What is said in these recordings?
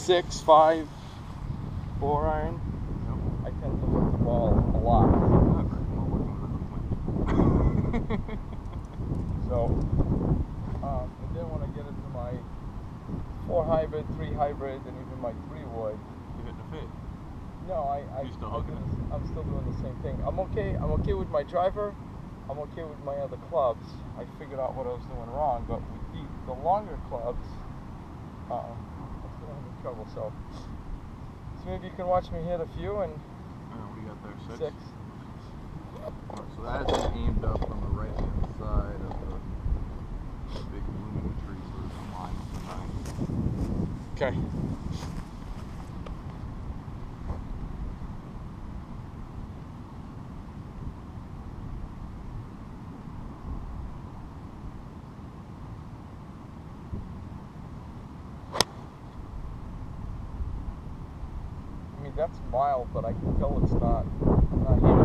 6, 5, 4 iron, I tend to hit the ball a lot. So, and then when I get into my 4 hybrid, 3 hybrid, and even my 3 wood, you hit the fit. No, You're still hooking it? I'm still doing the same thing. I'm okay with my driver. I'm okay with my other clubs. I figured out what I was doing wrong, but with the longer clubs, I'm still having trouble. So maybe you can watch me hit a few and. What do you got there? 6. 6. Alright, so that is aimed up on the right hand side of the big blooming tree, so there's a line up behind. Okay. I mean, that's mild, but I can tell it's not hitting.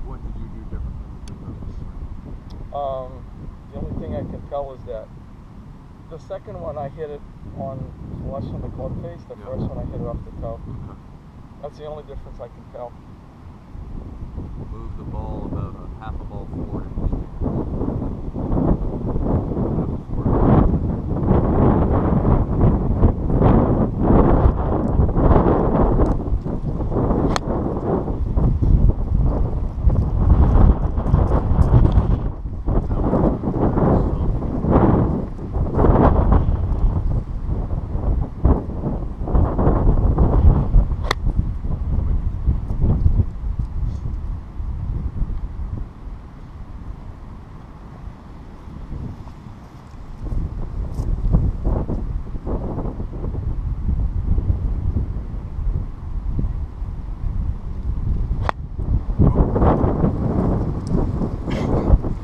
What did you do differently with the swing? The only thing I can tell is that the second one I hit it on flush on the club face, the first one I hit it off the toe. Okay. That's the only difference I can tell. Move the ball about a half a ball forward in your stance.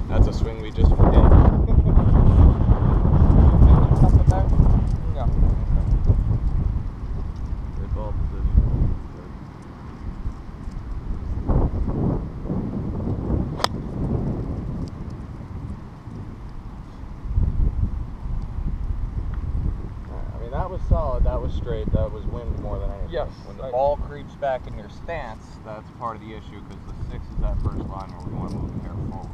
That's a swing we just forget. No. Good ball position. I mean, that was solid, that was straight, that was wind more than anything. Yes. When the ball creeps back in your stance, that's part of the issue, because the 6 is that first line where we want to move the hair forward.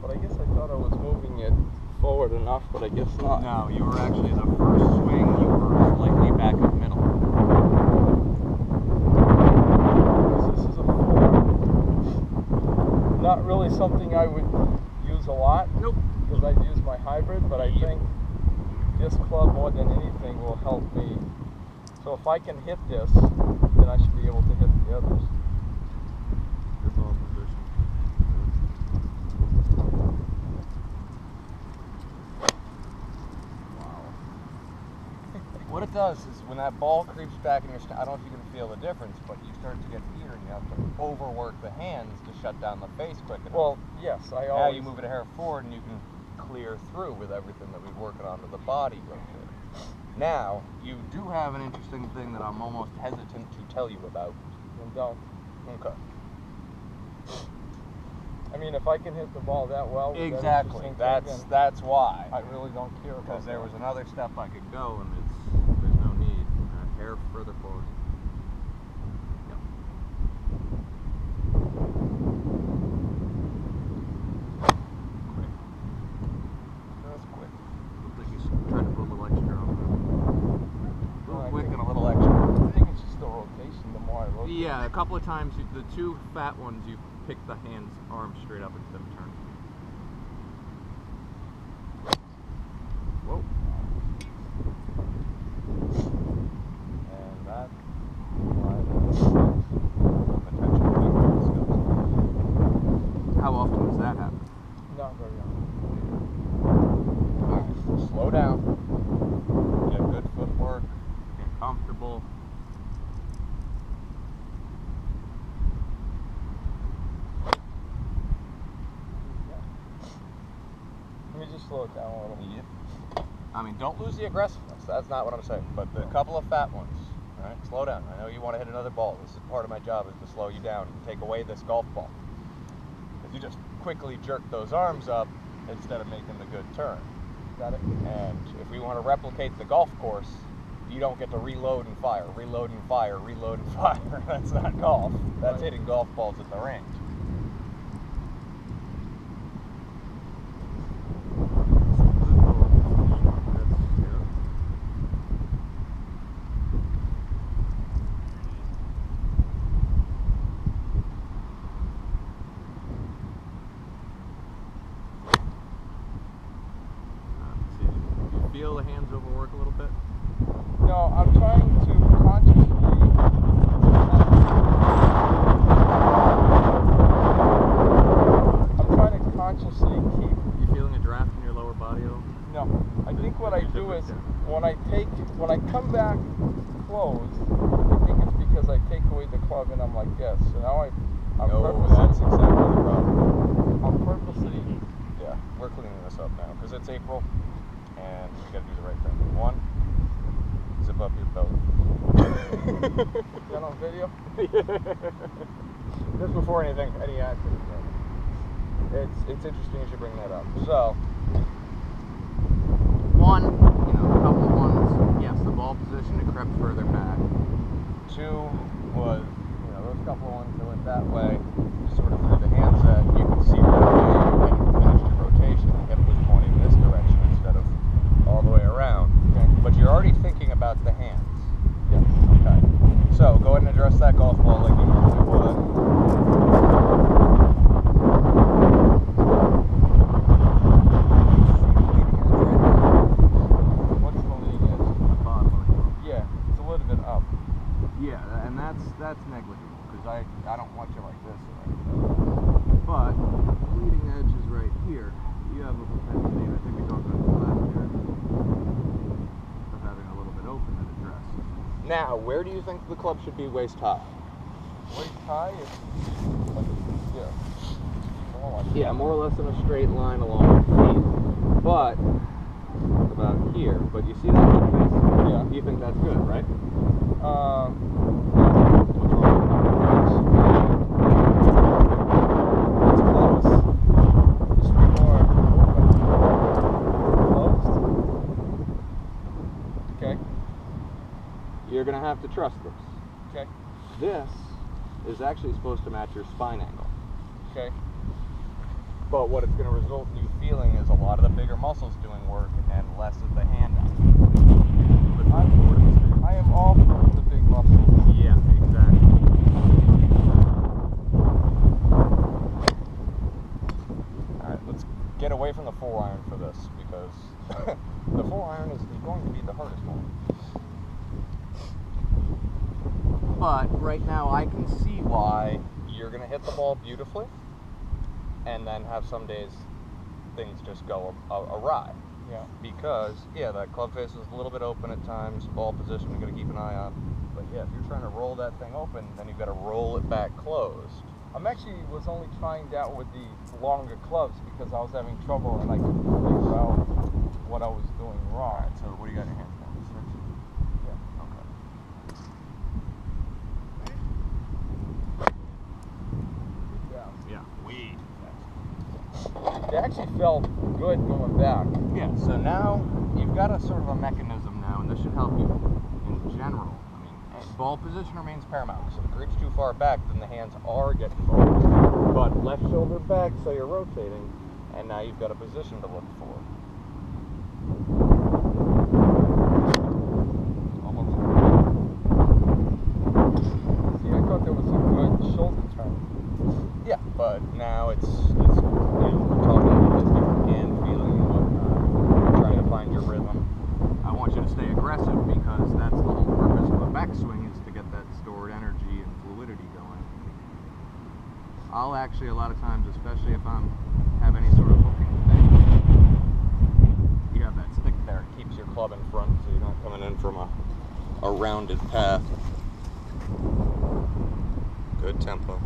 But I guess I thought I was moving it forward enough, but I guess not. No, you were actually the first swing, you were slightly back in the middle. This is a 4. Not really something I would use a lot. Nope. Because I'd use my hybrid, but I think this club more than anything will help me. So if I can hit this, then I should be able to hit the others. Good ball position. What it does is when that ball creeps back in your stance, I don't know if you can feel the difference, but you start to get here and you have to overwork the hands to shut down the face quick enough. Well, yes, I now always... you move it a hair forward and you can clear through with everything that we're working on to the body right there. Now, you do have an interesting thing that I'm almost hesitant to tell you about. Then don't. Okay. I mean, if I can hit the ball that well... Exactly. That That's why. I really don't care about Because there that. was another step I could go and There's no need. Hair further forward. Yep. Quick. That's quick. Looks like he's trying to put a little extra on there. A little quick and a little extra. I think it's just the rotation, the more I rotate. Yeah, a couple of times, the 2 fat ones, you pick the hands, arms straight up instead of turning. Whoa. And that potential skills. How often does that happen? Not very often. Alright, slow down. Get good footwork. Get comfortable. just slow it down a little. Yep. I mean, don't lose the aggressiveness. That's not what I'm saying. But the couple of fat ones, all right? Slow down. I know you want to hit another ball. This is part of my job is to slow you down and take away this golf ball. If you just quickly jerk those arms up instead of making the good turn. Got it? And if we want to replicate the golf course, you don't get to reload and fire, reload and fire, reload and fire. That's not golf. That's Right. hitting golf balls at the range. Feel the hands overwork a little bit? No, I'm trying to consciously. I'm trying to consciously keep. You feeling a draft in your lower body at all? No, I think what I do is when I come back closed, I think it's because I take away the club and I'm like this. So now I'm purposely. That's exactly the problem. I'm purposely. Yeah, we're cleaning this up now because it's April. And we gotta do the right thing. One, zip up your belt. Is that on video? Just before any accident. It's interesting you should bring that up. So, one, a couple of ones, yes, the ball position, it crept further back. Two was, those couple of ones that went that way, sort of through the handset, you can see right away you hadn't finished your rotation. The hip was pointing this direction instead of all the way around. Okay. But you're already thinking about the hands. Yes. Okay. So go ahead and address that golf ball like you normally would. What's the leading edge? The bottom of it. Yeah, it's a little bit up. Yeah, and that's negligible because I don't want you like this or anything. But the leading edge is right here. You have a propensity, and I think we talked about this last year, of having a little bit open at address. Now, where do you think the club should be waist high? Waist high is like here. More like Yeah, more or less in a straight line along your feet. But about here. But you see that club face? Yeah. You think that's good, right? What's wrong? It's close. It should be more open. Closed. Okay. You're going to have to trust this. Okay. This is actually supposed to match your spine angle. Okay. But what it's going to result in you feeling is a lot of the bigger muscles doing work and less of the hand action. I am all for the big muscles. Yeah, exactly. Alright, let's get away from the 4-iron for this because the 4-iron is going to be the hardest one. But right now I can see why you're going to hit the ball beautifully and then have some days things just go awry. Yeah. Because, yeah, that club face is a little bit open at times, ball position you got to keep an eye on. But yeah, if you're trying to roll that thing open, then you've got to roll it back closed. I'm actually was only trying that with the longer clubs because I was having trouble and I couldn't figure out what I was doing wrong. Alright, so what do you got in your hands now? Yeah. Okay. Yeah, weed. They actually felt good going back. Yeah, so now you've got a sort of a mechanism now, and this should help you in general. I mean, ball position remains paramount. So if it creeps too far back, then the hands are getting forward. But left shoulder back, so you're rotating, and now you've got a position to look for. Almost. See, I thought there was a good shoulder turn. Yeah, but now it's we're talking about this different hand feeling and whatnot, trying to find your rhythm. I want you to stay aggressive because that's the whole purpose of a backswing is to get that stored energy and fluidity going. I'll actually, a lot of times, especially if I'm have any sort of hooking thing, you have that stick there. It keeps your club in front so you're not coming in from a rounded path. Good tempo.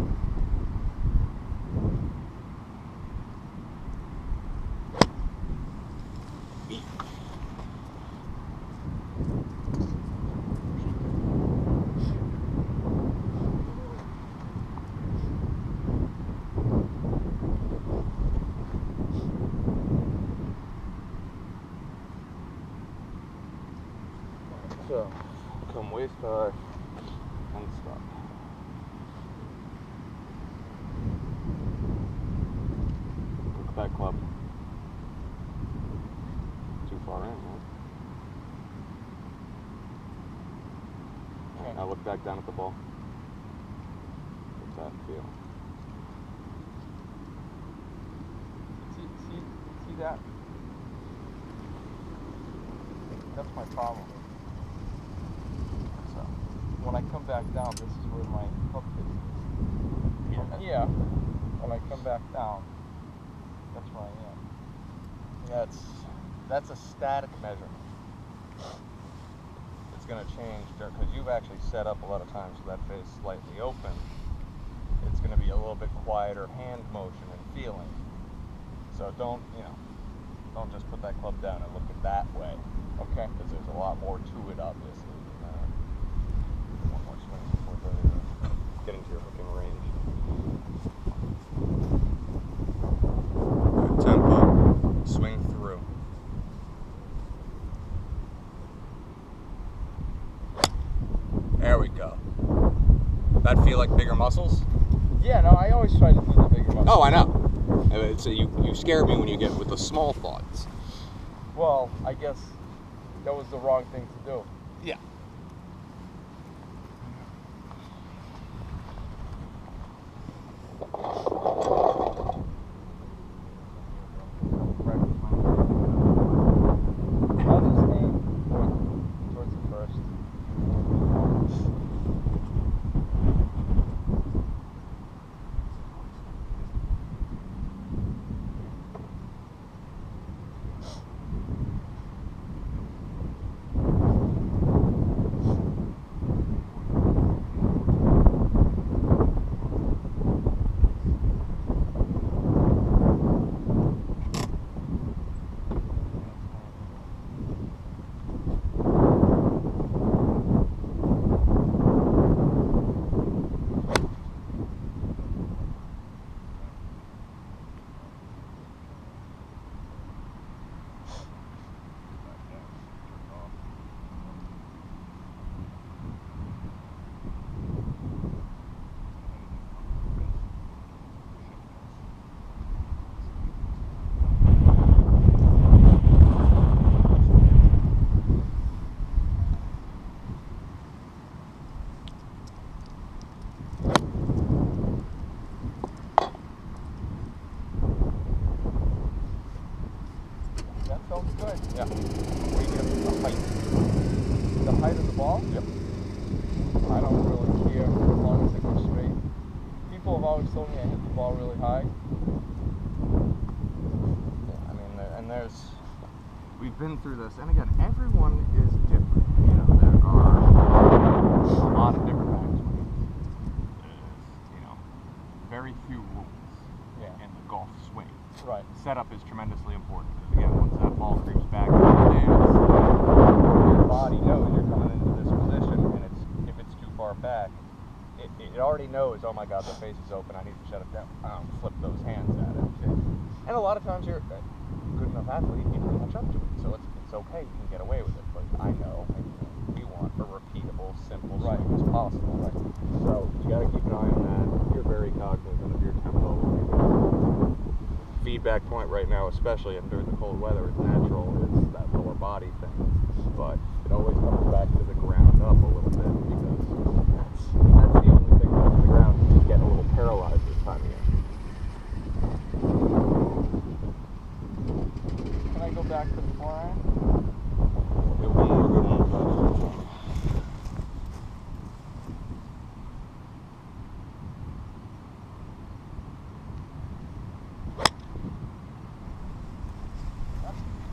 So, come waist high and stop. Look at that club. Too far in, right? Okay. Now look back down at the ball. What's that feel? See that? That's my problem. So when I come back down, this is where my club face is. Yeah. From here, when I come back down, that's where I am. That's a static measurement. It's going to change because you've actually set up a lot of times so that face slightly open. It's going to be a little bit quieter hand motion and feeling. So don't just put that club down and look at that way. Okay. Because there's a lot more to it, obviously. One more swing before get into your hooking range. Good tempo. Swing through. There we go. That feel like bigger muscles? Yeah, no, I always try to do the bigger muscles. Oh, I know. So you scared me when you get with the small thoughts. Well, I guess that was the wrong thing to do. Yeah. I'll just aim towards the first. That sounds good. Yeah. Where you get the height. The height of the ball? Yep. I don't really care as long as it goes straight. People have always told me I hit the ball really high. Yeah, I mean, we've been through this, and again, everyone is different. You know, there are a lot of different backswings. There's, very few rules in the golf swing. Right. Setup is tremendously important because again, once that ball creeps back into the dance, your body knows you're coming into this position, and if it's too far back, it already knows, oh my God, the face is open, I need to shut it down. I don't flip those hands at it. And a lot of times you're a good enough athlete, you pretty much up to it, so it's okay, you can get away with it. But I know, we want a repeatable, simple swing as possible. Right? So you got to keep an eye on that. You're very cognizant of your tempo. Feedback point right now, especially and during the cold weather, it's natural. It's that lower body thing, but it always comes back to the ground up a little bit because that's the only thing that's on the ground. You get a little paralyzed this time of year. Can I go back to the forehand? Do one more good one first.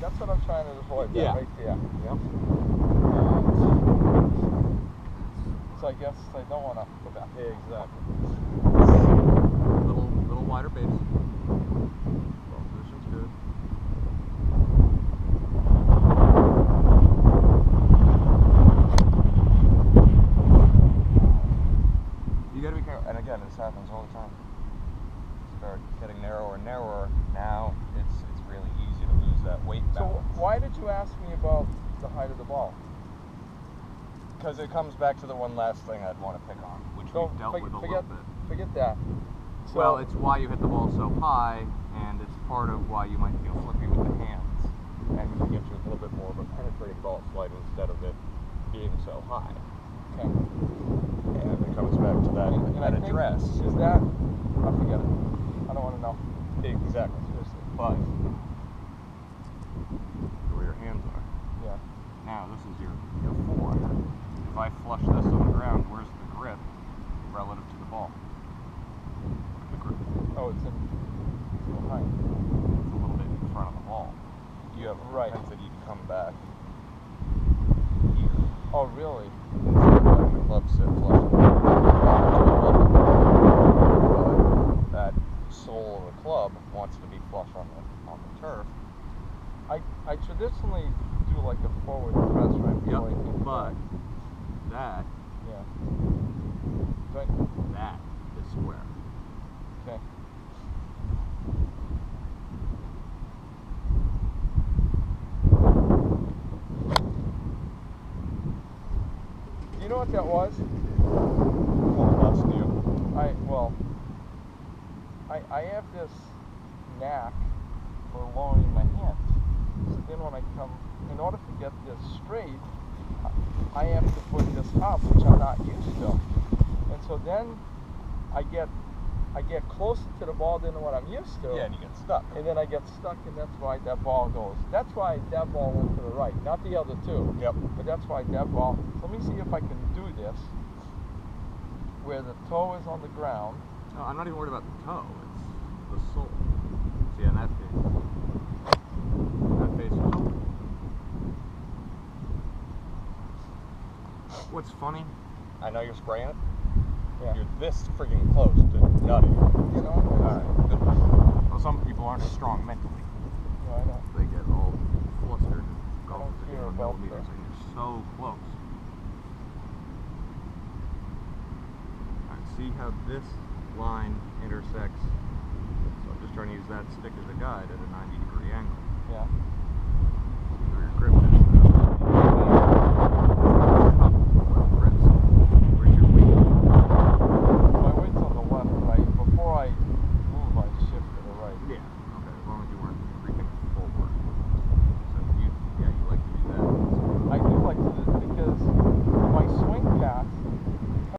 That's what I'm trying to avoid. Yeah. Right there. Yep. So I guess I don't want to go back. Exactly. Little wider base. Ball position's good. that weight So balance. why did you ask me about the height of the ball? Because it comes back to the one last thing I'd want to pick on, which So we've dealt with a little bit. Forget that. So, Well, it's why you hit the ball so high, and it's part of why you might feel flippy with the hands. And we can get you a little bit more of a penetrating ball flight instead of it being so high. okay. And it comes back to that, And I that think- address. Is that? I forget it. I don't want to know. Exactly. Seriously. But where your hands are. Yeah. Now, this is your forehand. If I flush this on the ground, where's the grip relative to the ball? The grip. Oh, it's in behind. It's a little bit in front of the ball. You have a Right. propensity to come back Here. Oh, really? instead of letting the club sit flush. But that sole of the club wants to be flush on the turf. I traditionally do like a forward press right before I Yep, hit the but ball. that, Yeah. Right. that is square. Okay. Do you know what that was? Well, that's new. I have this knack for lowering my hands. So then when I come, in order to get this straight, I have to put this up, which I'm not used to. And so then I get closer to the ball than what I'm used to. Yeah, and you get stuck. And then I get stuck, and that's why that ball goes. That's why that ball went to the right, not the other two. Yep. But that's why that ball. So let me see if I can do this, where the toe is on the ground. No, I'm not even worried about the toe. It's the sole. See, in that case. That face is open. What's funny? I know you're spraying it. Yeah. You're this freaking close to nutting. You know. Alright, good. Well, some people aren't as strong mentally. No, I know. They get all flustered. I don't Golfers are care doing about millimeters, that. and you're so close. Alright, see how this line intersects? So I'm just trying to use that stick as a guide at a 90-degree angle. Yeah. See where your grip